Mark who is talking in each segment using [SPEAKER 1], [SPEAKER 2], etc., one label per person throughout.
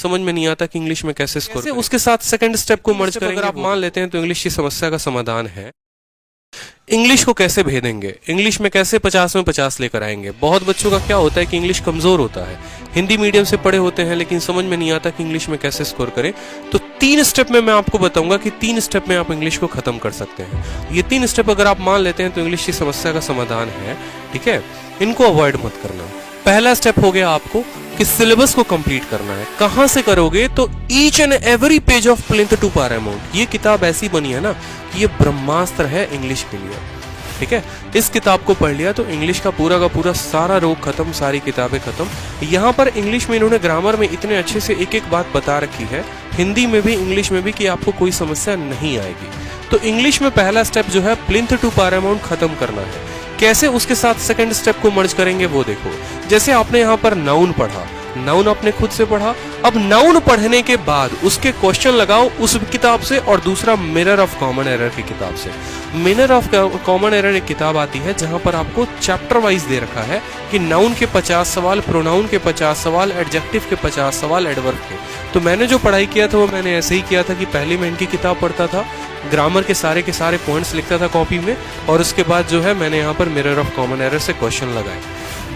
[SPEAKER 1] समझ में नहीं आता कि इंग्लिश में कैसे स्कोर करें। उसके साथ सेकंड स्टेप को मर्ज करेंगे। अगर आप मान लेते हैं तो इंग्लिश की समस्या का समाधान है। इंग्लिश को कैसे भेदेंगे, इंग्लिश में कैसे 50 में 50 लेकर आएंगे। बहुत बच्चों का क्या होता है कि इंग्लिश कमजोर होता है, हिंदी मीडियम से पढ़े होते हैं लेकिन समझ में नहीं आता कि इंग्लिश में कैसे स्कोर करें। तो 3 स्टेप में मैं आपको बताऊंगा कि 3 स्टेप में आप इंग्लिश को खत्म कर सकते हैं। ये 3 स्टेप अगर आप मान लेते हैं तो इंग्लिश की समस्या का समाधान है। ठीक है, इनको अवॉइड मत करना। पहला स्टेप हो गया आपको कि सिलेबस को कंप्लीट करना है। कहां से करोगे, तो each and every page of plinth to paramount. ये किताब ऐसी बनी है ना कि ये ब्रह्मास्त्र है इंग्लिश के लिए। ठीक है, इस किताब को पढ़ लिया तो इंग्लिश का पूरा सारा रोग खत्म, सारी किताबें खत्म। यहाँ पर इंग्लिश में इन्होंने ग्रामर में इतने अच्छे से एक एक बात बता रखी है, हिंदी में भी इंग्लिश में भी, कि आपको कोई समस्या नहीं आएगी। तो इंग्लिश में पहला स्टेप जो है प्लिंथ टू पैरामाउंट खत्म करना है। कैसे, उसके साथ सेकंड स्टेप को मर्ज करेंगे वो देखो। जैसे आपने यहाँ पर नाउन पढ़ा, नाउन आपने खुद से पढ़ा। अब नाउन पढ़ने के बाद उसके क्वेश्चन लगाओ उस किताब से, और दूसरा मिरर ऑफ कॉमन एरर की किताब से। मिरर ऑफ कॉमन एरर एक किताब आती है जहां पर आपको चैप्टर वाइज दे रखा है कि नाउन के 50 सवाल, प्रोनाउन के 50 सवाल, एडजेक्टिव के 50 सवाल, एडवर्ब के। तो मैंने जो पढ़ाई किया था वो मैंने ऐसे ही किया था कि पहले मैं इनकी किताब पढ़ता था, ग्रामर के सारे पॉइंट्स लिखता था कॉपी में, और उसके बाद जो है मैंने यहाँ पर मिरर ऑफ कॉमन एरर से क्वेश्चन लगाए।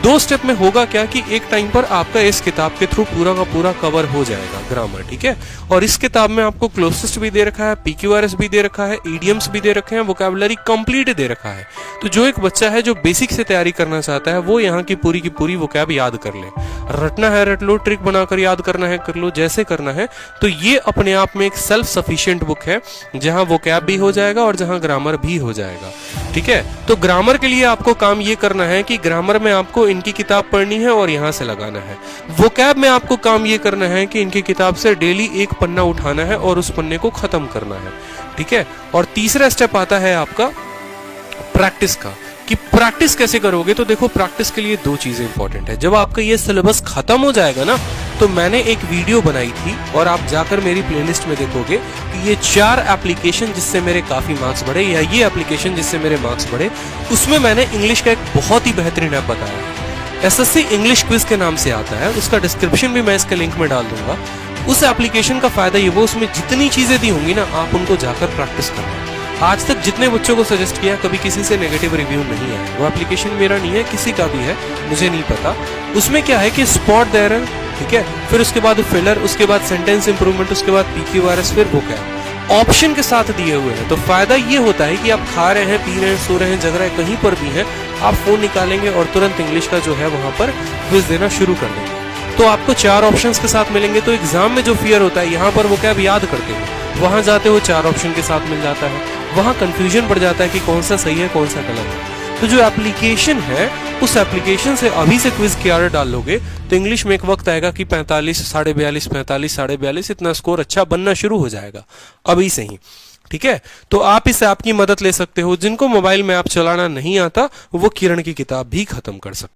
[SPEAKER 1] 2 स्टेप में होगा क्या कि एक टाइम पर आपका इस किताब के थ्रू पूरा का पूरा कवर हो जाएगा ग्रामर। ठीक है, और इस किताब में आपको क्लोजेस्ट भी दे रखा है, पीक्यूआरएस भी दे रखा है, ईडियम्स भी दे रखे हैं, वोकैबुलरी कंप्लीट दे रखा है। तो जो एक बच्चा है जो बेसिक से तैयारी करना चाहता है वो यहाँ की पूरी वोकैब याद कर ले। रटना है रट लो, ट्रिक बनाकर याद करना है कर लो, जैसे करना है। तो ये अपने आप में एक सेल्फ सफिशिएंट बुक है जहां वोकैब भी हो जाएगा और जहां ग्रामर भी हो जाएगा। ठीक है, तो ग्रामर के लिए आपको काम ये करना है कि ग्रामर में आपको इनकी किताब पढ़नी है और यहां से लगाना है। वोकैब में आपको काम ये करना है कि इनकी किताब से डेली एक पन्ना उठाना है और उस पन्ने को खत्म करना है। ठीक है, और तीसरा स्टेप आता है आपका प्रैक्टिस का, कि प्रैक्टिस कैसे करोगे। तो देखो, प्रैक्टिस के लिए 2 चीजें इंपॉर्टेंट है। जब आपका ये सिलेबस खत्म हो जाएगा ना, तो मैंने एक वीडियो बनाई थी और आप जाकर मेरी प्लेलिस्ट में देखोगे कि ये 4 एप्लीकेशन जिससे मेरे काफी मार्क्स बढ़े, या ये एप्लीकेशन जिससे मेरे मार्क्स बढ़े, उसमें मैंने इंग्लिश का एक बहुत ही बेहतरीन ऐप बताया। एसएससी इंग्लिश क्विज के नाम से आता है, उसका डिस्क्रिप्शन भी मैं इसके लिंक में डाल दूंगा। उस एप्लीकेशन का फायदा ये, वो उसमें जितनी चीजें दी होंगी ना, आप उनको जाकर प्रैक्टिस करना। आज तक जितने बच्चों को सजेस्ट किया, कभी किसी से नेगेटिव रिव्यू नहीं आया। वो एप्लीकेशन मेरा नहीं है, किसी का भी है, मुझे नहीं पता। उसमें क्या है कि स्पॉट द एरर, ठीक है, फिर उसके बाद फिलर, उसके बाद सेंटेंस इंप्रूवमेंट, उसके बाद पीक्यूआरएस, फिर वोकैब ऑप्शन के साथ दिए हुए हैं। तो फायदा ये होता है कि आप खा रहे हैं, पी रहे हैं, सो रहे हैं, जग रहे हैं, कहीं पर भी हैं, आप फोन निकालेंगे और तुरंत इंग्लिश का जो है वहां पर क्विज देना शुरू कर देंगे। तो आपको 4 ऑप्शंस के साथ मिलेंगे। तो एग्जाम में जो फियर होता है, यहाँ पर वोकैब याद करते हो, वहां जाते हो 4 ऑप्शन के साथ मिल जाता है, वहां कंफ्यूजन पड़ जाता है कि कौन सा सही है कौन सा गलत है। तो जो एप्लीकेशन है, उस एप्लीकेशन से अभी से क्विज की आदत डाल लोगे तो इंग्लिश में एक वक्त आएगा कि 45, 42.5, 45, 42.5 इतना स्कोर अच्छा बनना शुरू हो जाएगा अभी से ही। ठीक है, तो आप इस ऐप की मदद ले सकते हो। जिनको मोबाइल में ऐप चलाना नहीं आता वो किरण की किताब भी खत्म कर सकते।